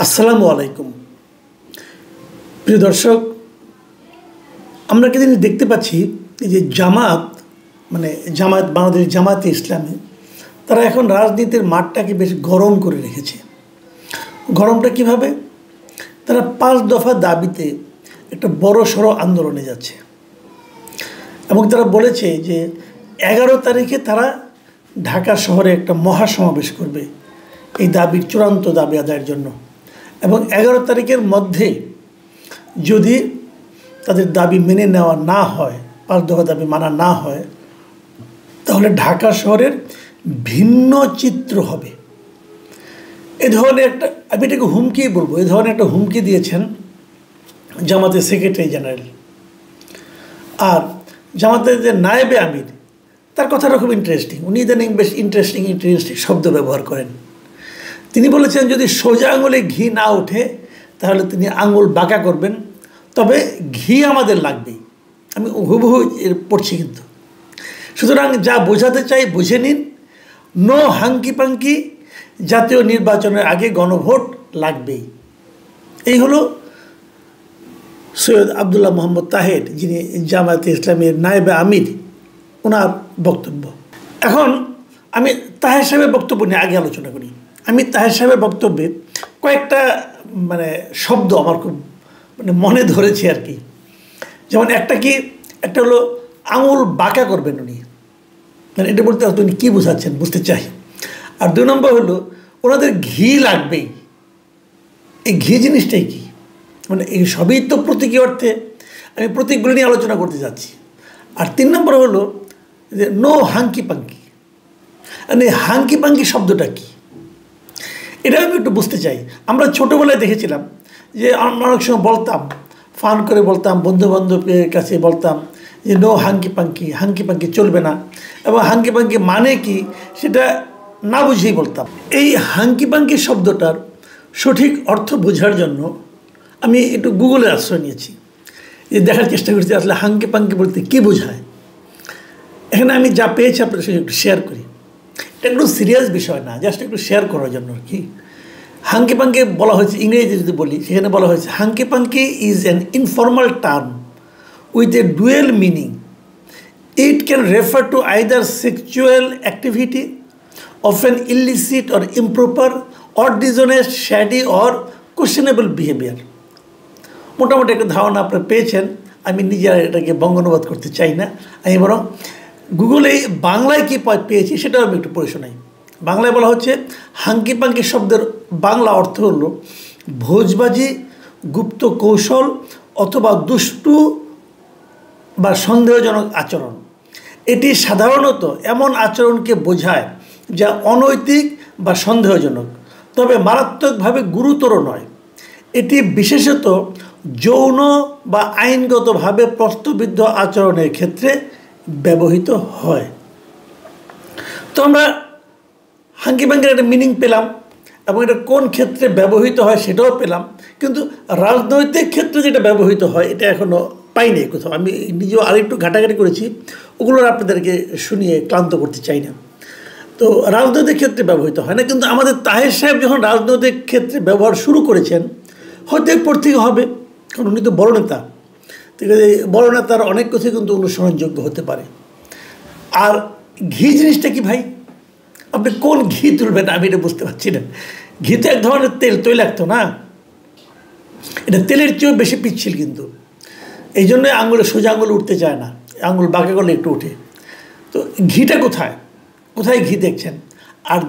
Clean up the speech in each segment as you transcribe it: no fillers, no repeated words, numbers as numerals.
আসসালামু আলাইকুম প্রিয় দর্শক, আমরা কি জিনিস দেখতে পাচ্ছি যে জামাত বাংলাদেশ জামাতে ইসলামী তারা এখন রাজনীতির মাঠটাকে বেশ গরম করে রেখেছে। গরমটা কিভাবে? তারা 5 দফা দাবিতে একটা বড়সড় আন্দোলনে যাচ্ছে এবং তারা বলেছে যে 11 তারিখে তারা ঢাকা শহরে একটা মহাসমাবেশ করবে এই দাবির চূড়ান্ত দাবি আদায়ের জন্য। এবং 11 তারিখের মধ্যে যদি তাদের দাবি মেনে নেওয়া না হয়, 5 দফা দাবি মানা না হয়, তাহলে ঢাকা শহরের ভিন্ন চিত্র হবে। এ ধরনের একটা, আমি এটাকে হুমকি বলবো, এ ধরনের একটা হুমকি দিয়েছেন জামাতের সেক্রেটারি জেনারেল। আর জামাতের যে নায়েবে আমির, তার কথাটা খুব ইন্টারেস্টিং। উনি ইদানিং বেশ ইন্টারেস্টিং শব্দ ব্যবহার করেন। তিনি বলেছেন যদি সোজা আঙুলে ঘি না ওঠে তাহলে তিনি আঙুল বাঁকা করবেন, তবে ঘি আমাদের লাগবেই। আমি হুবহু এর পড়ছি কিন্তু। সুতরাং যা বোঝাতে চাই বুঝে নিন, নো হাঙ্কি পাঙ্কি, জাতীয় নির্বাচনের আগে গণভোট লাগবেই। এই হলো সৈয়দ আবদুল্লাহ মোহাম্মদ তাহের, যিনি জামায়াতে ইসলামীর নায়েবে আমির, ওনার বক্তব্য। এখন আমি তাহের সাহেবের বক্তব্য নিয়ে আগে আলোচনা করি। আমি তাহের সাহেবের বক্তব্যে কয়েকটা শব্দ আমার খুব মনে ধরেছে আর কি। যেমন একটা হলো আঙুল বাঁকা করবেন উনি, এটা বলতে উনি কী বোঝাচ্ছেন বুঝতে চাই। আর 2 নম্বর হলো ওনাদের ঘি লাগবেই। এই ঘি জিনিসটাই কি, এই সবই তো প্রতীকী অর্থে, আমি প্রতীকগুলো নিয়ে আলোচনা করতে যাচ্ছি। আর 3 নম্বর হলো যে no hanky panky. Hanky panky শব্দটা কি, এটা আমি একটু বুঝতে চাই। আমরা ছোটোবেলায় দেখেছিলাম যে আমরা অনেক সময় বলতাম, ফান করে বলতাম, বন্ধুবান্ধবের কাছে বলতাম যে no hanky panky, hanky panky চলবে না। এবং হাঙ্কি পাঙ্কি মানে কি সেটা না বুঝেই বলতাম। এই হাঙ্কি পাঙ্কি শব্দটার সঠিক অর্থ বোঝার জন্য আমি একটু গুগলের আশ্রয় নিয়েছি, যে দেখার চেষ্টা করছি আসলে হাঙ্কি পাঙ্কি বলতে কী বোঝায়। এখানে আমি যা পেয়েছি আপনাদের সঙ্গে একটু শেয়ার করি। এটা একটু সিরিয়াস বিষয় না, জাস্ট একটু শেয়ার করার জন্য আর কি। হাঙ্কি পাঙ্কি বলা হয়েছে, ইংরেজি যদি বলি সেখানে বলা হয়েছে hunky পাঙ্কি is an informal term with a dual meaning. It can refer to either sexual activity of an illicit or improper or dishonest, shady or questionable behaviour. মোটামুটি একটা ধারণা আপনারা পেয়েছেন। আমি নিজে এটাকে বঙ্গানুবাদ করতে চাই না, আমি বরং গুগলে বাংলায় কী পেয়েছি সেটাও আমি একটু পড়ে শোনাই। বাংলায় বলা হচ্ছে হাঙ্কি পাঙ্কি শব্দের বাংলা অর্থ হলো ভোজবাজি, গুপ্ত কৌশল অথবা দুষ্টু বা সন্দেহজনক আচরণ। এটি সাধারণত এমন আচরণকে বোঝায় যা অনৈতিক বা সন্দেহজনক, তবে মারাত্মকভাবে গুরুতর নয়। এটি বিশেষত যৌন বা আইনগতভাবে প্রশ্নবিদ্ধ আচরণের ক্ষেত্রে ব্যবহৃত হয়। তো আমরা হাঙ্কি পাঙ্কির একটা মিনিং পেলাম এবং এটা কোন ক্ষেত্রে ব্যবহৃত হয় সেটাও পেলাম, কিন্তু রাজনৈতিক ক্ষেত্রে যেটা ব্যবহৃত হয় এটা এখনও পাইনি কোথাও। আমি নিজেও আরেকটু ঘাটাঘাটি করেছি, ওগুলো আপনাদেরকে শুনিয়ে ক্লান্ত করতে চাই না। তো রাজনৈতিক ক্ষেত্রে ব্যবহৃত হয় না, কিন্তু আমাদের তাহের সাহেব যখন রাজনৈতিক ক্ষেত্রে ব্যবহার শুরু করেছেন, হয়তো এরপর থেকে হবে, কারণ উনি তো বড় নেতা। ঠিক আছে, বড় নেতার অনেক কিছুই কিন্তু অনুসরণযোগ্য হতে পারে। আর ঘি জিনিসটা কি ভাই, আপনি কোন ঘি তুলবেন আমি এটা বুঝতে পারছি না। ঘি তো এক ধরনের তেল, তৈলাক্ত না, এটা তেলের চেয়েও বেশি পিচ্ছিল কিন্তু। এই জন্যই সোজা আঙুল উঠতে চায় না, আঙুল বাঁকা করলে একটু উঠে। তো ঘিটা কোথায় কোথায় ঘি দেখছেন? আর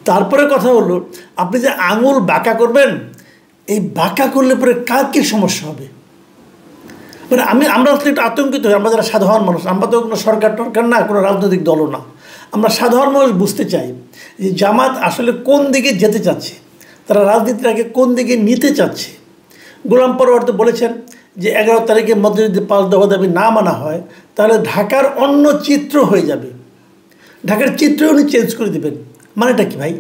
তারপরে কথা হলো আপনি যে আঙুল বাঁকা করবেন, এই বাঁকা করলে পরে কার কী সমস্যা হবে? আমরা আসলে একটু আতঙ্কিত হই, আমরা যারা সাধারণ মানুষ, আমরা তো কোনো সরকার টরকার না, কোনো রাজনৈতিক দলও না। আমরা সাধারণ মানুষ বুঝতে চাই যে জামাত আসলে কোন দিকে যেতে চাচ্ছে, তারা রাজনীতিটাকে কোন দিকে নিতে চাচ্ছে। গোলাম পরোয়ার তো বলেছেন যে 11 তারিখের মধ্যে যদি 5 দফা দাবি না মানা হয় তাহলে ঢাকার অন্য চিত্র হয়ে যাবে। ঢাকার চিত্র উনি চেঞ্জ করে দেবেন, মানেটা কি ভাই?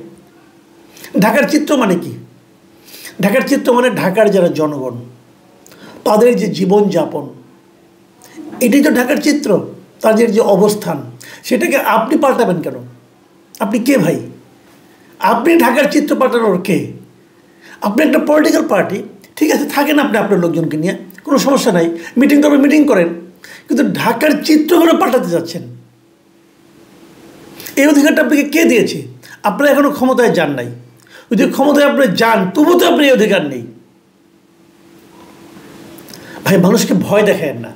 ঢাকার চিত্র মানে কি? ঢাকার চিত্র মানে ঢাকার যারা জনগণ, তাদের যে জীবনযাপন, এটাই তো ঢাকার চিত্র। তাদের যে অবস্থান, সেটাকে আপনি পাল্টাবেন কেন? আপনি কে ভাই? আপনি ঢাকার চিত্র পাল্টানোর কে? আপনি একটা পলিটিক্যাল পার্টি, ঠিক আছে, থাকেন আপনি আপনার লোকজনকে নিয়ে, কোনো সমস্যা নাই, মিটিং করবেন মিটিং করেন, কিন্তু ঢাকার চিত্রগুলো পাল্টাতে যাচ্ছেন। এই অধিকারটা আপনাকে কে দিয়েছে? আপনারা এখনো ক্ষমতায় যান নাই। যদি ক্ষমতায় আপনি যান, তবু তো আপনার এই অধিকার নেই। ভাই, মানুষকে ভয় দেখায় না।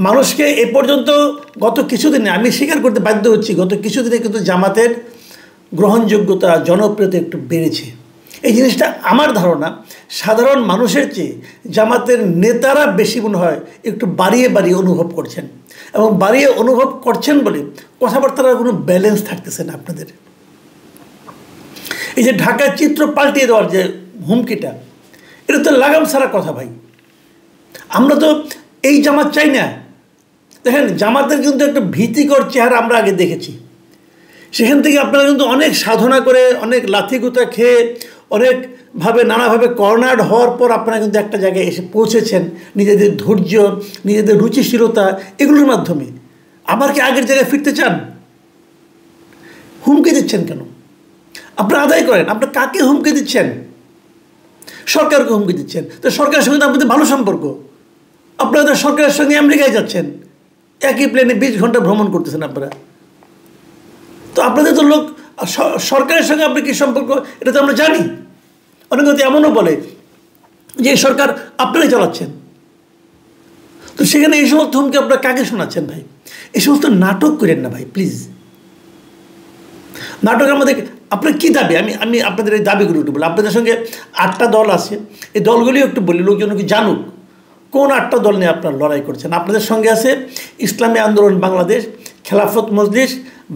মানুষকে এ পর্যন্ত গত কিছুদিনে আমি স্বীকার করতে বাধ্য হচ্ছি, গত কিছুদিনে কিন্তু জামাতের গ্রহণযোগ্যতা, জনপ্রিয়তা একটু বেড়েছে। এই জিনিসটা আমার ধারণা সাধারণ মানুষের চেয়ে জামাতের নেতারা বেশি মনে হয় একটু বাড়িয়ে বাড়িয়ে অনুভব করছেন, এবং বাড়িয়ে অনুভব করছেন বলে কথাবার্তার কোনো ব্যালেন্স থাকতেছে না আপনাদের। এই যে ঢাকার চিত্র পাল্টিয়ে দেওয়ার যে হুমকিটা, এটা তো লাগাম ছাড়া কথা ভাই। আমরা তো এই জামাত চাই না। দেখেন, জামাতের কিন্তু একটা ভীতিকর চেহারা আমরা আগে দেখেছি। সেখান থেকে আপনারা কিন্তু অনেক সাধনা করে, অনেক লাথিগুতা খেয়ে, অনেকভাবে নানাভাবে কর্নার্ড হওয়ার পর আপনারা কিন্তু একটা জায়গায় এসে পৌঁছেছেন নিজেদের ধৈর্য, নিজেদের রুচিশীলতা, এগুলোর মাধ্যমে। আবার কি আগের জায়গায় ফিরতে চান? হুমকি দিচ্ছেন কেন? আপনারা আদায় করেন। আপনারা কাকে হুমকি দিচ্ছেন? সরকারকে হুমকি দিচ্ছেন। তো সরকারের সঙ্গে তো আপনাদের ভালো সম্পর্ক, আপনারা তো সরকারের সঙ্গে আমেরিকায় যাচ্ছেন, একই প্লেনে 20 ঘন্টা ভ্রমণ করতেছেন আপনারা। তো আপনাদের তো লোক, সরকারের সঙ্গে আপনার কী সম্পর্ক এটা তো আমরা জানি। অনেকে তো এমনও বলে যে এই সরকার আপনারাই চালাচ্ছেন। তো সেখানে এই সমস্ত হুমকি আপনারা কাকে শোনাচ্ছেন ভাই? এই সমস্ত নাটক করেন না ভাই, প্লিজ। নাটকের মধ্যে আপনার কী দাবি? আমি আপনাদের এই দাবিগুলো একটু বলি। আপনাদের সঙ্গে 8টা দল আছে, এই দলগুলিও একটু বলি, লোকজনকে জানুক কোন 8টা দল নিয়ে আপনারা লড়াই করছেন। আপনাদের সঙ্গে আছে ইসলামী আন্দোলন বাংলাদেশ, খেলাফত মজলিস,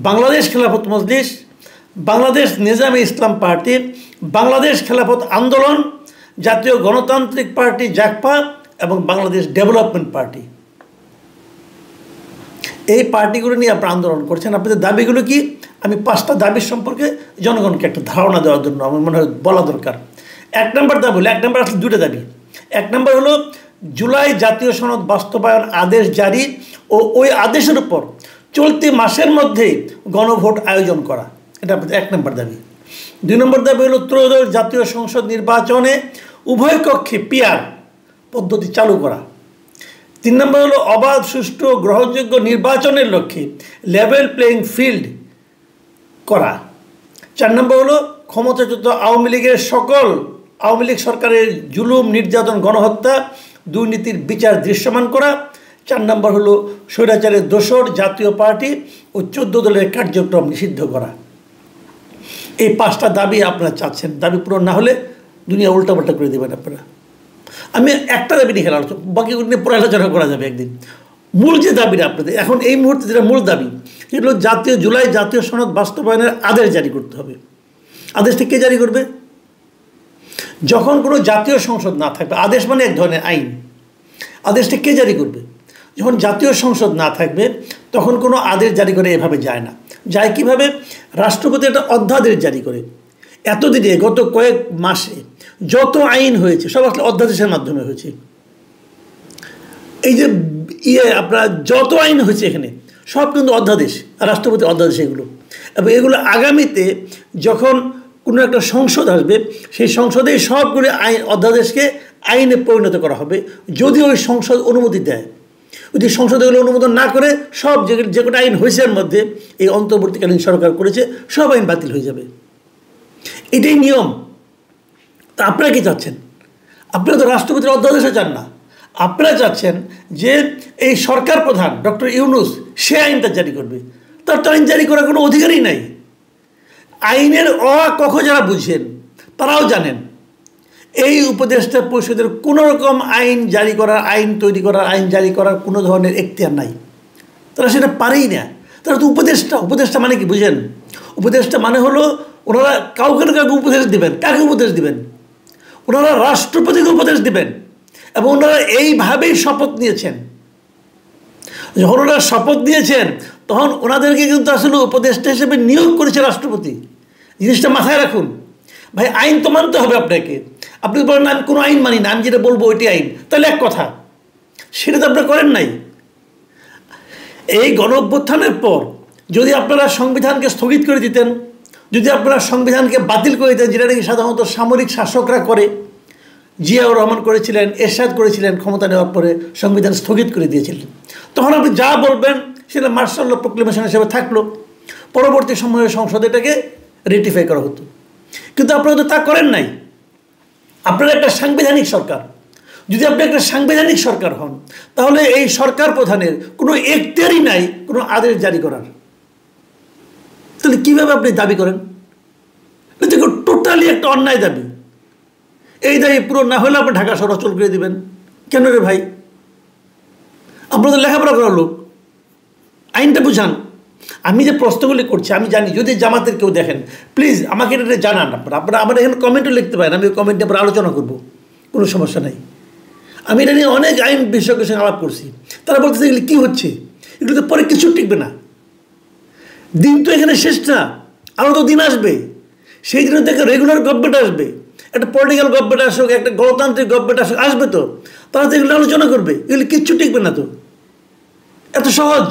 বাংলাদেশ খেলাফত মজলিস, বাংলাদেশ নিজামে ইসলাম পার্টি, বাংলাদেশ খেলাফত আন্দোলন, জাতীয় গণতান্ত্রিক পার্টি জাগপা এবং বাংলাদেশ ডেভেলপমেন্ট পার্টি। এই পার্টিগুলো নিয়ে আপনারা আন্দোলন করছেন। আপনাদের দাবিগুলো কি? আমি 5টা দাবির সম্পর্কে জনগণকে একটা ধারণা দেওয়ার জন্য আমার মনে হয় বলা দরকার। 1 নম্বর দাবি হলো, 1 নম্বর আসলে 2টা দাবি। 1 নম্বর হলো জুলাই জাতীয় সনদ বাস্তবায়ন আদেশ জারি ও ওই আদেশের উপর চলতি মাসের মধ্যেই গণভোট আয়োজন করা, এটা আপনাদের 1 নম্বর দাবি। 2 নম্বর দাবি হলো ত্রয়োদশ জাতীয় সংসদ নির্বাচনে উভয় কক্ষে পিআর পদ্ধতি চালু করা। 3 নম্বর হলো অবাধ, সুষ্ঠু, গ্রহণযোগ্য নির্বাচনের লক্ষ্যে লেভেল প্লেইং ফিল্ড করা। 4 নম্বর হলো ক্ষমতাচ্যুত আওয়ামী লীগের আওয়ামী লীগ সরকারের জুলুম, নির্যাতন, গণহত্যা, দুর্নীতির বিচার দৃশ্যমান করা। 4 নম্বর হলো স্বৈরাচারের দোসর জাতীয় পার্টি ও 14 দলের কার্যক্রম নিষিদ্ধ করা। এই 5টা দাবি আপনারা চাচ্ছেন। দাবি পূরণ না হলে দুনিয়া উল্টাপাল্টা করে দেবেন আপনারা। আমি একটা দাবি নিয়ে খেলা আলোচনা, বাকিগুলো নিয়ে পরে আলোচনা করা যাবে একদিন। মূল যে দাবিটা আপনাদের এখন এই মুহূর্তে যেটা মূল দাবি, যেগুলো জুলাই জাতীয় সনদ বাস্তবায়নের আদেশ জারি করতে হবে। আদেশটা কে জারি করবে? যখন কোনো জাতীয় সংসদ না থাকবে, আদেশ মানে এক ধরনের আইন, আদেশটা কে জারি করবে? যখন জাতীয় সংসদ না থাকবে তখন কোনো আদেশ জারি করে এভাবে যায় না। যায় কিভাবে? রাষ্ট্রপতি একটা অধ্যাদেশ জারি করে। এতদিনে গত কয়েক মাসে যত আইন হয়েছে সব আসলে অধ্যাদেশের মাধ্যমে হয়েছে। এই যে আপনার যত আইন হয়েছে এখানে সব কিন্তু অধ্যাদেশ, রাষ্ট্রপতি অধ্যাদেশ এগুলো। এবং এগুলো আগামীতে যখন কোনো একটা সংসদ আসবে সেই সংসদেই সবগুলো আইন অধ্যাদেশকে আইনে পরিণত করা হবে, যদি ওই সংসদ অনুমতি দেয়। যদি সংসদ এগুলো অনুমোদন না করে সব যে কটা আইন হয়েছে এর মধ্যে এই অন্তর্বর্তীকালীন সরকার করেছে সব আইন বাতিল হয়ে যাবে। এটাই নিয়ম। তা আপনারা কি চাচ্ছেন? আপনারা তো রাষ্ট্রপতির অধ্যাদেশে চান না, আপনারা চাচ্ছেন যে এই সরকার প্রধান ডক্টর ইউনূস সে আইনটা জারি করবে। তার তো আইন জারি করার কোনো অধিকারই নাই। আইনের ক খ যারা বুঝেন তারাও জানেন এই উপদেষ্টা পরিষদের কোনো রকম আইন জারি করার, আইন তৈরি করার, আইন জারি করার কোনো ধরনের এখতিয়ার নাই। তারা সেটা পারেই না। তারা তো উপদেষ্টা মানে কি বুঝেন? উপদেষ্টা মানে হলো ওনারা কাউকে না কাউকে উপদেশ দিবেন। কাকে উপদেশ দিবেন? ওনারা রাষ্ট্রপতিকে উপদেশ দিবেন। এবং ওনারা এইভাবেই শপথ নিয়েছেন। যখন ওনারা শপথ নিয়েছেন তখন ওনাদেরকে কিন্তু আসলে উপদেষ্টা হিসেবে নিয়োগ করেছে রাষ্ট্রপতি। জিনিসটা মাথায় রাখুন ভাই। আইন তো মানতে হবে আপনাকে। আপনি বলেন আমি কোনো আইন মানি না, আমি যেটা বলবো ওইটি আইন, তাহলে এক কথা। সেটা তো আপনারা করেন নাই। এই গণ অভ্যুত্থানের পর যদি আপনারা সংবিধানকে স্থগিত করে দিতেন, যদি আপনারা সংবিধানকে বাতিল করে দেন, যেটা নাকি সাধারণত সামরিক শাসকরা করে, জিয়াউর রহমান করেছিলেন, এরশাদ করেছিলেন, ক্ষমতা নেওয়ার পরে সংবিধান স্থগিত করে দিয়েছিলেন, তখন আপনি যা বলবেন সেটা মার্শাল ল প্রোক্লেমেশন হিসেবে থাকলো, পরবর্তী সময়ে সংসদে এটাকে রেটিফাই করা হতো। কিন্তু আপনারা তো তা করেন নাই। আপনারা একটা সাংবিধানিক সরকার। যদি আপনি একটা সাংবিধানিক সরকার হন, তাহলে এই সরকার প্রধানের কোনো এখতিয়ারই নাই কোনো আদেশ জারি করার। তাহলে কীভাবে আপনি দাবি করেন? এটা টোটালি একটা অন্যায় দাবি। এই দাবি পুরো না হলে আপনি ঢাকা শহর অচল করে দেবেন। কেন রে ভাই? আপনাদের লেখাপড়া করার লোক, আইনটা বুঝান। আমি যে প্রশ্নগুলি করছি আমি জানি, যদি জামাতের কেউ দেখেন প্লিজ আমাকে এটা জানান। আপনারা আমার এখানে কমেন্টও লিখতে পারেন, আমি কমেন্টে আবার আলোচনা করব, কোনো সমস্যা নাই। আমি এটা নিয়ে অনেক আইন বিশেষজ্ঞের সঙ্গে আলাপ করছি, তারা বলতেছে এগুলি কী হচ্ছে, এগুলো তো পরে কিছু টিকবে না। দিন তো এখানে শেষ না, আরও তো দিন আসবে। সেই দিনে দেখে রেগুলার গভর্নমেন্ট আসবে, একটা পলিটিক্যাল গভর্নমেন্ট আসুক, একটা গণতান্ত্রিক গভর্নমেন্ট আসুক, আসবে তো, তারা তো এগুলো আলোচনা করবে। এগুলি কিচ্ছু টিকবে না তো, এত সহজ।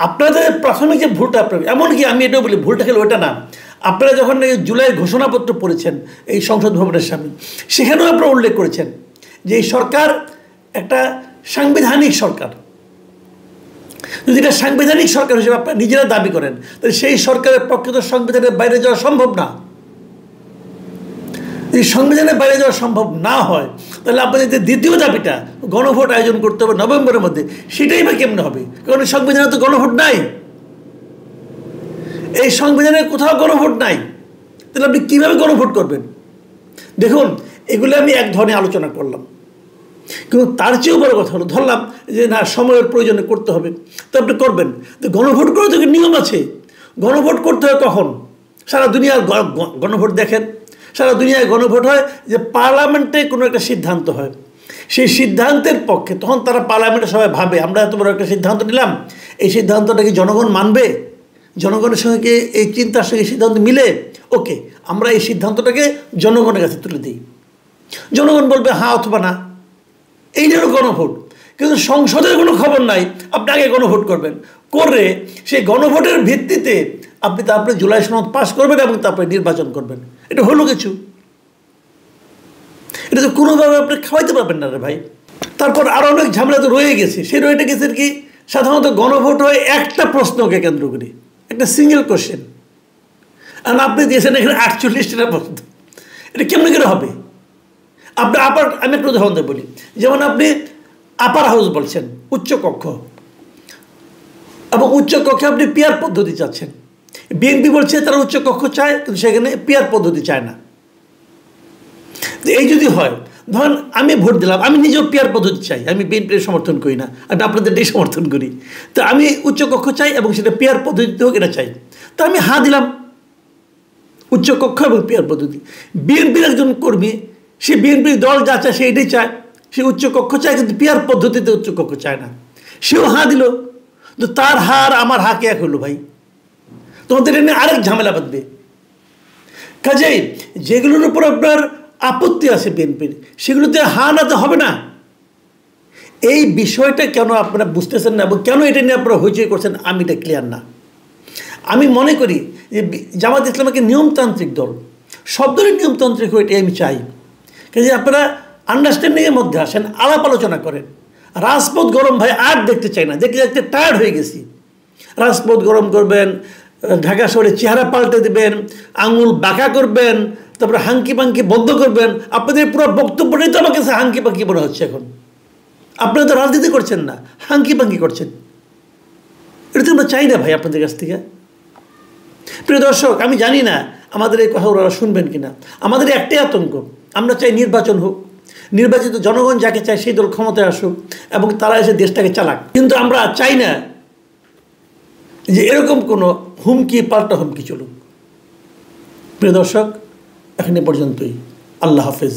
আপনাদের প্রাথমিক যে ভুলটা, আপনার এমনকি আমি এটাও বলি ভুলটা খেলে ওটা না, আপনারা যখন এই জুলাইয়ের ঘোষণাপত্র পড়েছেন এই সংসদ ভবনের সামনে, সেখানেও আপনারা উল্লেখ করেছেন যে এই সরকার একটা সাংবিধানিক সরকার। যদি এটা সাংবিধানিক সরকার হিসেবে আপনারা নিজেরা দাবি করেন, তাহলে সেই সরকারের পক্ষে তো সংবিধানের বাইরে যাওয়া সম্ভব না। যদি সংবিধানের বাইরে যাওয়া সম্ভব না হয়, তাহলে আপনাদের যে দ্বিতীয় দাবিটা গণভোট আয়োজন করতে হবে নভেম্বরের মধ্যে, সেটাই বা কেমনে হবে? কারণ সংবিধানে তো গণভোট নাই, এই সংবিধানে কোথাও গণভোট নাই। তাহলে আপনি কীভাবে গণভোট করবেন? দেখুন, এগুলো আমি এক ধরনের আলোচনা করলাম, কিন্তু তার চেয়েও বড় কথা হলো ধরলাম যে না, সময়ের প্রয়োজনে করতে হবে, তো আপনি করবেন। তো গণভোট করে তো নিয়ম আছে। গণভোট করতে হয় কখন? সারা দুনিয়ার গণভোট দেখেন, সারা দুনিয়ায় গণভোট হয় যে পার্লামেন্টে কোনো একটা সিদ্ধান্ত হয়, সেই সিদ্ধান্তের পক্ষে তখন তারা পার্লামেন্টে সবাই ভাবে আমরা এত বড় একটা সিদ্ধান্ত নিলাম, এই সিদ্ধান্তটা কি জনগণ মানবে? জনগণের সঙ্গে এই চিন্তার সঙ্গে সিদ্ধান্ত মিলে, ওকে আমরা এই সিদ্ধান্তটাকে জনগণের কাছে তুলে দিই। জনগণ বলবে হ্যাঁ অথবা না, এইটারও গণভোট। কিন্তু সংসদের কোনো খবর নাই, আপনি আগে গণভোট করবেন, করে সেই গণভোটের ভিত্তিতে আপনি তারপরে জুলাই সনদ পাস করবেন এবং তারপরে নির্বাচন করবেন। এটা হলো কিছু? এটা তো কোনোভাবে আপনি খাওয়াইতে পারবেন না রে ভাই। তারপর আরও অনেক ঝামেলা তো রয়ে গেছে। সেই রয়েটা গেছে কি, সাধারণত গণভোট হয় একটা প্রশ্নকে কেন্দ্র করে, একটা সিঙ্গেল কোশ্চেন, আর আপনি দিয়েছেন এখানে 48টা প্রশ্ন। এটা কেমন করে হবে? আপনি আমি একটু উদাহরণ দিয়ে বলি, যেমন আপনি আপার হাউস বলছেন, উচ্চকক্ষ, এবং উচ্চকক্ষে আপনি পিয়ার পদ্ধতি চাচ্ছেন। বিএনপি বলছে তারা উচ্চকক্ষ চায়, কিন্তু সেখানে পিয়ার পদ্ধতি চায় না। এই যদি হয়, ধরেন আমি ভোট দিলাম, আমি নিজেও পিয়ার পদ্ধতি চাই, আমি বিএনপির সমর্থন করি না, আমি আপনাদেরটাই সমর্থন করি, তো আমি উচ্চকক্ষ চাই এবং সেটা পিয়ার পদ্ধতিতে হোক এটা চাই, তো আমি হ্যাঁ দিলাম উচ্চকক্ষ এবং পিয়ার পদ্ধতি। বিএনপির একজন কর্মী, সে বিএনপির দল যা চায় সে এটাই চায়, সে উচ্চকক্ষ চায়, কিন্তু পিয়ার পদ্ধতিতে উচ্চকক্ষ চায় না, সেও হ্যাঁ দিল, তো তার হার আমার হাকে এক হলো ভাই, তোমাদের এনে আরেক ঝামেলা বাঁধবে। কাজেই যেগুলোর উপর আপনার আপত্তি আছে বিএনপির, সেগুলোতে হা নাতে হবে না। এই বিষয়টা কেন আপনারা বুঝতেছেন না এবং কেন এটা নিয়ে আপনারা হইচই করছেন, আমি এটা ক্লিয়ার না। আমি মনে করি যে জামাত ইসলাম একটা নিয়মতান্ত্রিক দল, সব দলের নিয়মতান্ত্রিক হয়ে এটাই আমি চাই। কাজে আপনারা আন্ডারস্ট্যান্ডিংয়ের মধ্যে আসেন, আলাপ আলোচনা করেন। রাজপথ গরম ভাই আর দেখতে চাই না, দেখতে দেখতে টায়ার্ড হয়ে গেছি। রাজপথ গরম করবেন, ঢাকা শহরে চেহারা পাল্টে দেবেন, আঙুল বাঁকা করবেন, তারপরে হাঙ্কি পাঙ্কি বন্ধ করবেন। আপনাদের পুরো বক্তব্যটাই তো আমার কাছে হাঙ্কি পাঙ্কি মনে হচ্ছে এখন। আপনারা তো রাজনীতি করছেন না, হাঙ্কি পাঙ্কি করছেন। এটা তো আমরা চাই না ভাই আপনাদের কাছ থেকে। প্রিয় দর্শক, আমি জানি না আমাদের এই কথা ওরা শুনবেন কিনা। আমাদের একটাই আতঙ্ক, আমরা চাই নির্বাচন হোক, নির্বাচিত জনগণ যাকে চায় সেই দল ক্ষমতায় আসুক এবং তারা এসে দেশটাকে চালাক। কিন্তু আমরা চাই না যে এরকম কোনো হুমকি পাল্টা হুমকি চলুক। প্রিয় দর্শক, এখন এ পর্যন্তই। আল্লাহ হাফেজ।